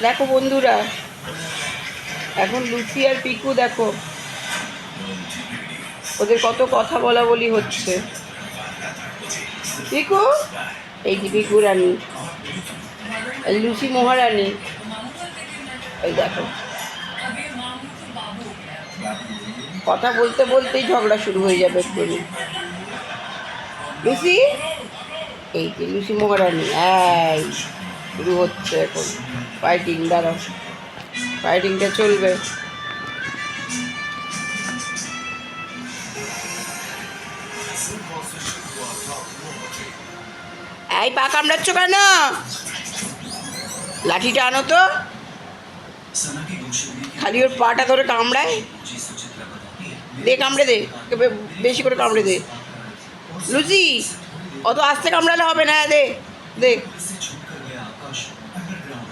দেখো বন্ধুরা, এখন লুচি আর পিকু দেখো ওদের কত কথা বলা বলি হচ্ছে। পিকু, এই যে পিকু রানী, লুচি মহারানী, এই দেখো কথা বলতে বলতেই ঝগড়া শুরু হয়ে যাবে এক্ষুনি। লুচি, এই যে লুচি মহারানী, এই শুরু হচ্ছে এখন ফাইটিং। দাঁড়াও, ফাইটিংটা চলবে। এই পা কামড়াচ্ছ কেন? লাঠিটা আনো তো, খালি ওর পাটা ধরে কামড়ায়। দে, কামড়ে দে, বেশি করে কামড়ে দে। লুচি, অত আস্তে কামড়ালে হবে না। দে দে,